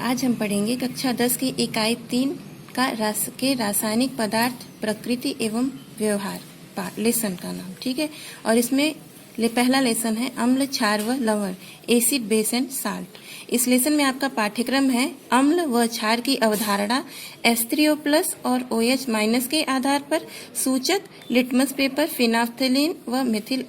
आज हम पढ़ेंगे कक्षा 10 की इकाई 3 का रासायनिक पदार्थ प्रकृति एवं व्यवहार लेसन का नाम, ठीक है। और इसमें पहला लेसन है अम्ल, क्षार व लवण, एसिड, बेस एंड साल्ट। इस लेसन में आपका पाठ्यक्रम है अम्ल व क्षार की अवधारणा, H3O+ और OH- के आधार पर सूचक, लिटमस पेपर, फिनाफ्थलीन व मिथिल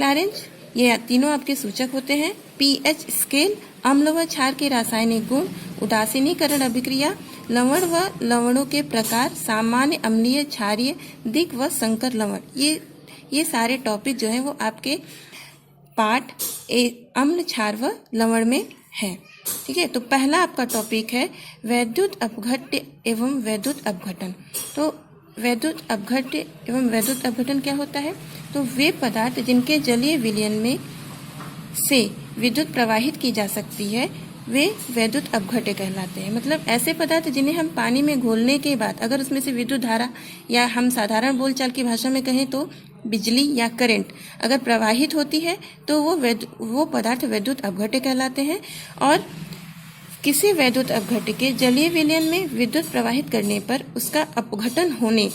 ऑरेंज, ये तीनों आपके सूचक होते हैं। pH स्केल, अम्ल व क्षार के रासायनिक गुण, उदासीनीकरण अभिक्रिया, लवण व लवणों के प्रकार, सामान्य, अम्लीय, क्षारीय, दिक् व संकर लवण। ये सारे टॉपिक जो है वो आपके पाठ अम्ल, क्षार व लवण में है, ठीक है। तो पहला आपका टॉपिक है वैद्युत अपघट्य एवं वैद्युत अपघटन। तो वैद्युत अपघट्य एवं वैद्युत अपघटन क्या होता है? तो वे पदार्थ जिनके जलीय विलयन में से विद्युत प्रवाहित की जा सकती है वे वैद्युत अपघट्य कहलाते हैं। मतलब ऐसे पदार्थ जिन्हें हम पानी में घोलने के बाद अगर उसमें से विद्युत धारा, या हम साधारण बोलचाल की भाषा में कहें तो बिजली या करंट अगर प्रवाहित होती है तो वो पदार्थ वैद्युत अपघट्य कहलाते हैं। और किसी वैद्युत अपघट्य के जलीय विलयन में विद्युत प्रवाहित करने पर उसका अपघटन होने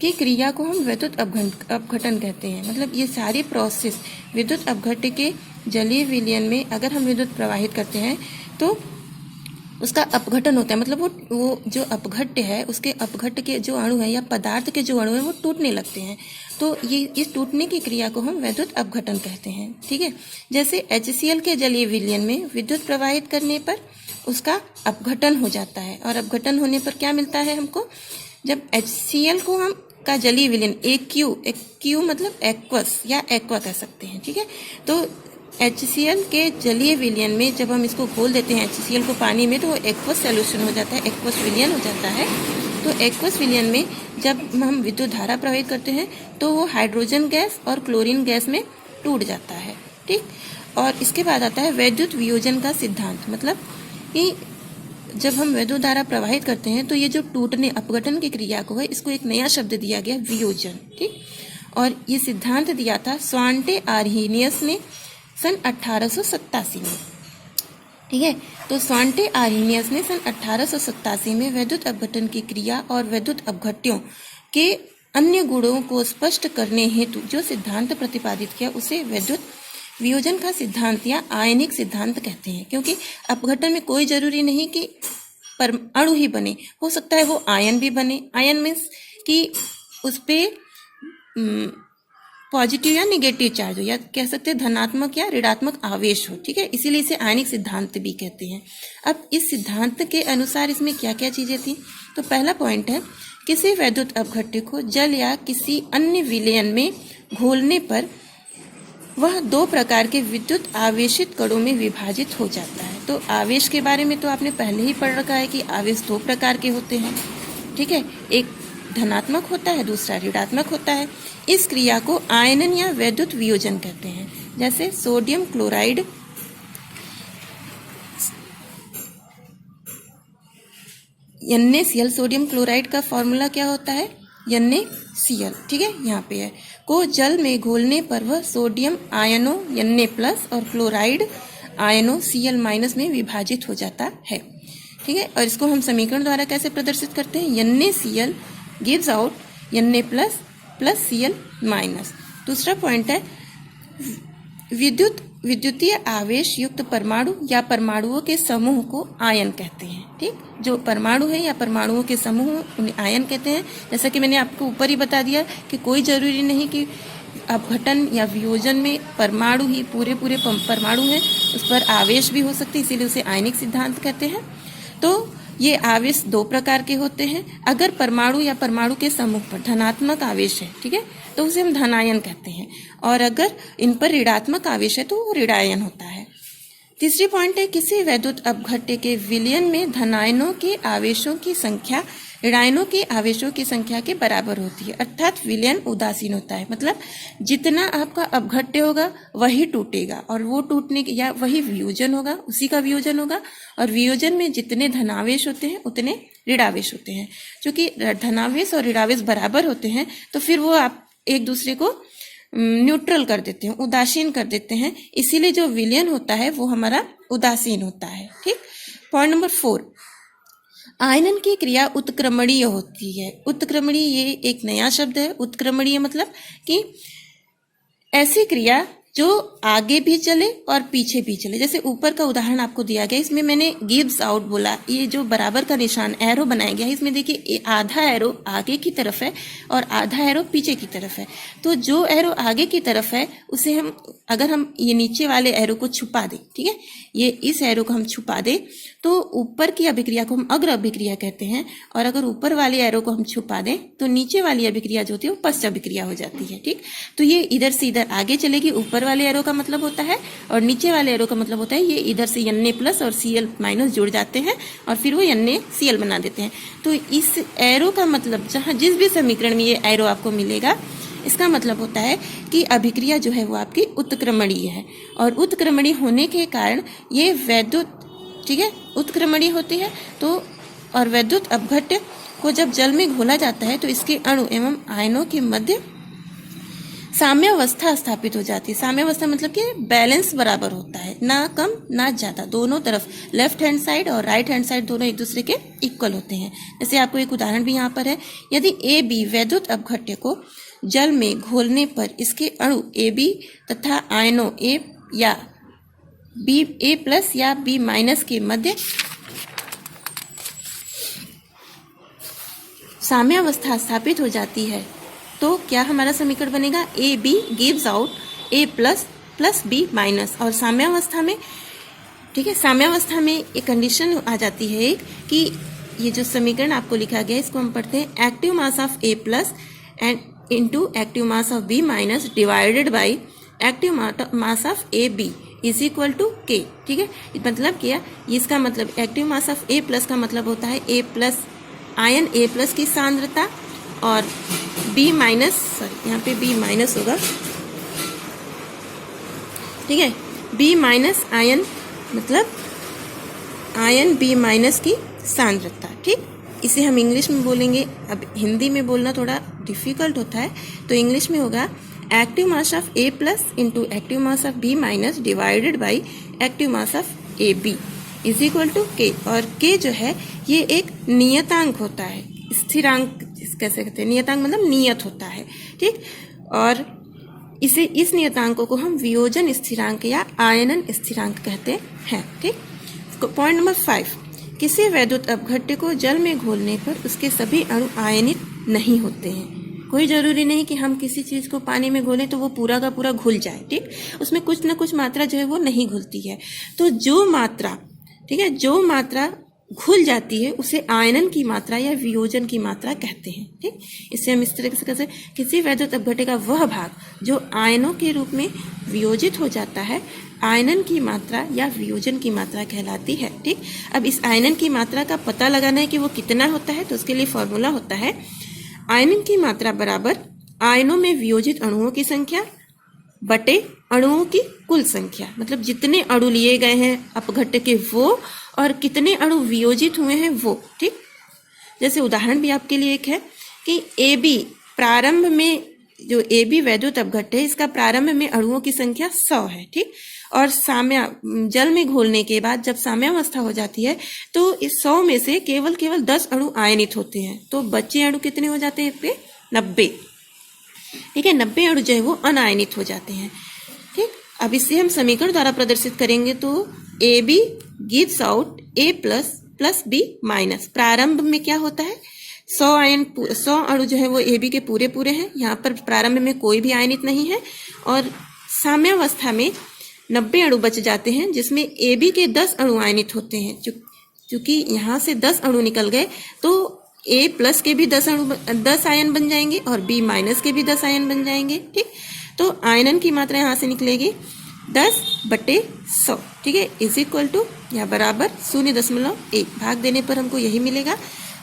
की क्रिया को हम वैद्युत अपघटन कहते हैं। मतलब ये सारी प्रोसेस विद्युत अपघट्य के जलीय विलयन में अगर हम विद्युत प्रवाहित करते हैं तो उसका अपघटन होता है। मतलब वो जो अपघट्य है उसके अपघट्य के जो अणु है या पदार्थ के जो अणु है वो टूटने लगते हैं। तो ये इस टूटने की क्रिया को हम वैद्युत अपघटन कहते हैं, ठीक है। जैसे HCl के जलीय विलयन में विद्युत प्रवाहित करने पर उसका अपघटन हो जाता है। और अपघटन होने पर क्या मिलता है हमको? जब HCl को हम का जलीय विलयन AQ मतलब एक्वस या एक्वा कह सकते हैं, ठीक है। तो HCl के जलीय विलयन में जब हम इसको घोल देते हैं HCl को पानी में तो वो एक्वस सॉल्यूशन हो जाता है, एक्वस विलयन हो जाता है। तो एक्वस विलयन में जब हम विद्युत धारा प्रवाहित करते हैं तो वो हाइड्रोजन गैस और क्लोरीन गैस में टूट जाता है, ठीक। और इसके बाद आता है वैद्युत वियोजन का सिद्धांत। मतलब कि जब हम वैद्युत धारा प्रवाहित करते हैं तो ये जो टूटने अपघटन की क्रिया को है इसको एक नया शब्द दिया गया, वियोजन, ठीक। और ये सिद्धांत दिया था स्वांटे आर्हीनियस ने सन 1887 में, ठीक है। तो स्वांटे आर्हीनियस ने सन 1887 में वैद्युत अपघटन की क्रिया और वैद्युत अपघट्यों के अन्य गुणों को स्पष्ट करने हेतु जो सिद्धांत प्रतिपादित किया उसे वैद्युत वियोजन का सिद्धांत या आयनिक सिद्धांत कहते हैं। क्योंकि अपघटन में कोई जरूरी नहीं कि अणु ही बने, हो सकता है वो आयन भी बने। आयन मीन्स कि उस पर पॉजिटिव या निगेटिव चार्ज हो, या कह सकते हैं धनात्मक या ऋणात्मक आवेश हो, ठीक है। इसीलिए इसे आयनिक सिद्धांत भी कहते हैं। अब इस सिद्धांत के अनुसार इसमें क्या क्या चीजें थी? तो पहला पॉइंट है किसी वैद्युत अपघट्य को जल या किसी अन्य विलयन में घोलने पर वह दो प्रकार के विद्युत आवेशित कणों में विभाजित हो जाता है। तो आवेश के बारे में तो आपने पहले ही पढ़ रखा है कि आवेश दो प्रकार के होते हैं, ठीक है। एक धनात्मक होता है, दूसरा ऋणात्मक होता है। इस क्रिया को आयनन या वैद्युत वियोजन कहते हैं। जैसे sodium chloride NaCl, sodium chloride का फॉर्मूला क्या होता है? NaCl, ठीक है, यहाँ पे है। को जल में घोलने पर वह सोडियम आयनों Na+ और क्लोराइड आयनों Cl- में विभाजित हो जाता है, ठीक है। और इसको हम समीकरण द्वारा कैसे प्रदर्शित करते हैं? NaCl gives out Na+ plus Cl-। दूसरा पॉइंट है विद्युतीय आवेश युक्त परमाणु या परमाणुओं के समूह को आयन कहते हैं, ठीक। जो परमाणु है या परमाणुओं के समूह उन्हें आयन कहते हैं। जैसा कि मैंने आपको ऊपर ही बता दिया कि कोई जरूरी नहीं कि अपघटन या वियोजन में परमाणु ही पूरे परमाणु हैं, उस पर आवेश भी हो सकते हैं, इसीलिए उसे आयनिक सिद्धांत कहते हैं। तो ये आवेश दो प्रकार के होते हैं। अगर परमाणु या परमाणु के समूह पर धनात्मक आवेश है, ठीक है, तो उसे हम धनायन कहते हैं। और अगर इन पर ऋणात्मक आवेश है तो वो ऋणायन होता है। तीसरी पॉइंट है किसी वैद्युत अपघट्य के विलयन में धनायनों के आवेशों की संख्या ऋणायनों के आवेशों की संख्या के बराबर होती है, अर्थात विलयन उदासीन होता है। मतलब जितना आपका अपघट्य होगा वही टूटेगा, और वो टूटने या वही वियोजन होगा, उसी का वियोजन होगा। और वियोजन में जितने धनावेश होते हैं उतने ऋणावेश होते हैं। क्योंकि धनावेश और ऋणावेश बराबर होते हैं तो फिर वो आप एक दूसरे को न्यूट्रल कर देते हैं, उदासीन कर देते हैं, इसीलिए जो विलयन होता है वो हमारा उदासीन होता है। ठीक। पॉइंट नंबर 4, आयनन की क्रिया उत्क्रमणीय होती है। उत्क्रमणीय ये एक नया शब्द है। उत्क्रमणीय मतलब कि ऐसी क्रिया जो आगे भी चले और पीछे भी चले। जैसे ऊपर का उदाहरण आपको दिया गया, इसमें मैंने गिव्स आउट बोला, ये जो बराबर का निशान एरो बनाया गया है, इसमें देखिए आधा एरो आगे की तरफ है और आधा एरो पीछे की तरफ है। तो जो एरो आगे की तरफ है उसे हम, अगर हम ये नीचे वाले एरो को छुपा दें, ठीक है, ये इस एरो को हम छुपा दें तो ऊपर की अभिक्रिया को हम अग्र अभिक्रिया कहते हैं, और अगर ऊपर वाले एरो को हम छुपा दें तो नीचे वाली अभिक्रिया जो होती है वो पश्च अभिक्रिया हो जाती है। ठीक। तो ये इधर से इधर आगे चलेगी, ऊपर वाले एरो का मतलब होता है, और नीचे वाले एरो का मतलब होता है ये इधर से Na प्लस और Cl माइनस जुड़ जाते हैं और फिर वो NaCl बना देते हैं। तो इस एरो का मतलब, जहाँ जिस भी समीकरण में ये एरो आपको मिलेगा, इसका मतलब होता है कि अभिक्रिया जो है वो आपकी उत्क्रमणीय है, और उत्क्रमणीय होने के कारण ये वैद्युत, ठीक है, उत्क्रमणीय होती है। तो और वैद्युत अपघट्य को जब जल में घोला जाता है तो इसके अणु एवं आयनों के मध्य साम्यावस्था स्थापित हो जाती है। साम्यावस्था मतलब कि बैलेंस बराबर होता है, ना कम ना ज्यादा, दोनों तरफ लेफ्ट हैंड साइड और राइट हैंड साइड दोनों एक दूसरे के इक्वल होते हैं। जैसे आपको एक उदाहरण भी यहाँ पर है, यदि AB वैद्युत अपघट्य को जल में घोलने पर इसके अणु AB तथा आयनों A या A प्लस या B माइनस के मध्य साम्यावस्था स्थापित हो जाती है, तो क्या हमारा समीकरण बनेगा, AB gives out A plus plus B minus. और साम्यावस्था में, ठीक है, साम्यावस्था में एक कंडीशन आ जाती है एक, कि ये जो समीकरण आपको लिखा गया है इसको हम पढ़ते हैं, active mass of A plus and into active mass of B minus divided by active mass of AB is equal to K। ठीक है, मतलब क्या, इसका मतलब active mass of A plus का मतलब होता है A plus ion A plus की सांद्रता और B माइनस, सॉरी यहाँ पे B माइनस होगा, ठीक है, B माइनस आयन मतलब आयन B माइनस की सांद्रता। ठीक, इसे हम इंग्लिश में बोलेंगे, अब हिंदी में बोलना थोड़ा डिफिकल्ट होता है, तो इंग्लिश में होगा active mass of A plus into active mass of B minus divided by active mass of AB is equal to K। और K जो है ये एक नियतांक होता है, स्थिरांक कैसे कहते हैं, नियतांक मतलब नियत होता है। ठीक, और इसे, इस नियतांकों को हम वियोजन स्थिरांक या आयनन स्थिरांक कहते हैं। ठीक, पॉइंट नंबर 5, किसी वैद्युत अपघट्य को जल में घोलने पर उसके सभी अणु आयनित नहीं होते हैं। कोई जरूरी नहीं कि हम किसी चीज को पानी में घोलें तो वो पूरा का पूरा घुल जाए। ठीक, उसमें कुछ ना कुछ मात्रा जो है वो नहीं घुलती है। तो जो मात्रा, ठीक है, जो मात्रा घुल जाती है उसे आयनन की मात्रा या वियोजन की मात्रा कहते हैं। ठीक, इससे हम इस तरह से कैसे, किसी वैद्युत अपघट्य का वह भाग जो आयनों के रूप में वियोजित हो जाता है, आयनन की मात्रा या वियोजन की मात्रा कहलाती है। ठीक, अब इस आयनन की मात्रा का पता लगाना है कि वो कितना होता है, तो उसके लिए फॉर्मूला होता है, आयनन की मात्रा बराबर आयनों में वियोजित अणुओं की संख्या बटे अणुओं की कुल संख्या। मतलब जितने अणु लिए गए हैं अपघट्य के वो, और कितने अणु वियोजित हुए हैं वो। ठीक, जैसे उदाहरण भी आपके लिए एक है कि AB प्रारंभ में, जो AB वैद्युत अपघट्य है इसका प्रारंभ में अणुओं की संख्या 100 है। ठीक, और जल में घोलने के बाद जब साम्यावस्था हो जाती है तो इस 100 में से केवल 10 अणु आयनित होते हैं, तो बचे अणु कितने हो जाते हैं पे 90। ठीक है, 90 अणु जो है वो अनायनित हो जाते हैं। ठीक, अब इसे हम समीकरण द्वारा प्रदर्शित करेंगे तो AB gives out A plus plus B minus. प्रारंभ में क्या होता है, 100 अणु जो है वो AB के पूरे पूरे हैं, यहाँ पर प्रारंभ में कोई भी आयनित नहीं है, और साम्यावस्था में 90 अणु बच जाते हैं जिसमें AB के 10 अणु आयनित होते हैं। चूंकि यहाँ से 10 अणु निकल गए तो A प्लस के भी 10 आयन बन जाएंगे और B माइनस के भी 10 आयन बन जाएंगे। ठीक, तो आयनन की मात्रा यहाँ से निकलेगी 10/100। ठीक है, इज इक्वल टू या बराबर 0.1 भाग देने पर हमको यही मिलेगा।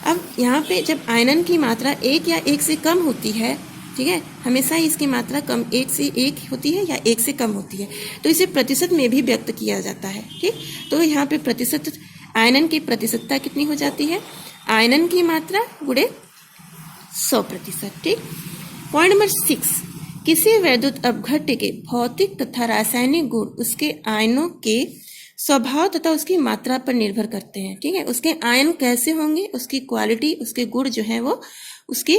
अब यहाँ पे जब आयनन की मात्रा 1 या 1 से कम होती है, ठीक है, हमेशा ही इसकी मात्रा कम 1 से 1 होती है या 1 से कम होती है, तो इसे प्रतिशत में भी व्यक्त किया जाता है। ठीक, तो यहाँ पे प्रतिशत, आयनन की प्रतिशतता कितनी हो जाती है, आयनन की मात्रा गुणे 100%। ठीक, पॉइंट नंबर 6, किसी वैद्युत अपघट्य के भौतिक तथा रासायनिक गुण उसके आयनों के स्वभाव तथा उसकी मात्रा पर निर्भर करते हैं। ठीक है, उसके आयन कैसे होंगे, उसकी क्वालिटी, उसके गुण जो है वो उसके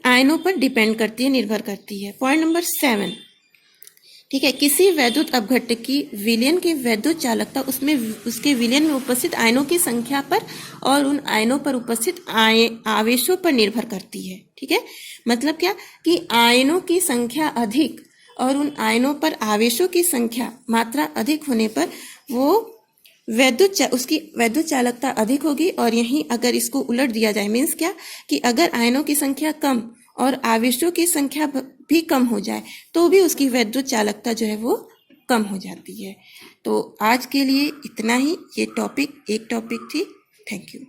आयनों पर डिपेंड करती है, निर्भर करती है। पॉइंट नंबर 7, ठीक है, किसी वैद्युत अपघट्य की विलयन की वैद्युत चालकता उसमें उसके विलयन में उपस्थित आयनों की संख्या पर और उन आयनों पर उपस्थित आवेशों पर निर्भर करती है। ठीक है, मतलब क्या कि आयनों की संख्या अधिक और उन आयनों पर आवेशों की संख्या मात्रा अधिक होने पर वो उसकी वैद्युत चालकता अधिक होगी। और यहीं अगर इसको उलट दिया जाए, मीन्स क्या कि अगर आयनों की संख्या कम और आवेशों की संख्या भी कम हो जाए तो भी उसकी वैद्युत चालकता जो है वो कम हो जाती है। तो आज के लिए इतना ही, ये एक टॉपिक थी। Thank you.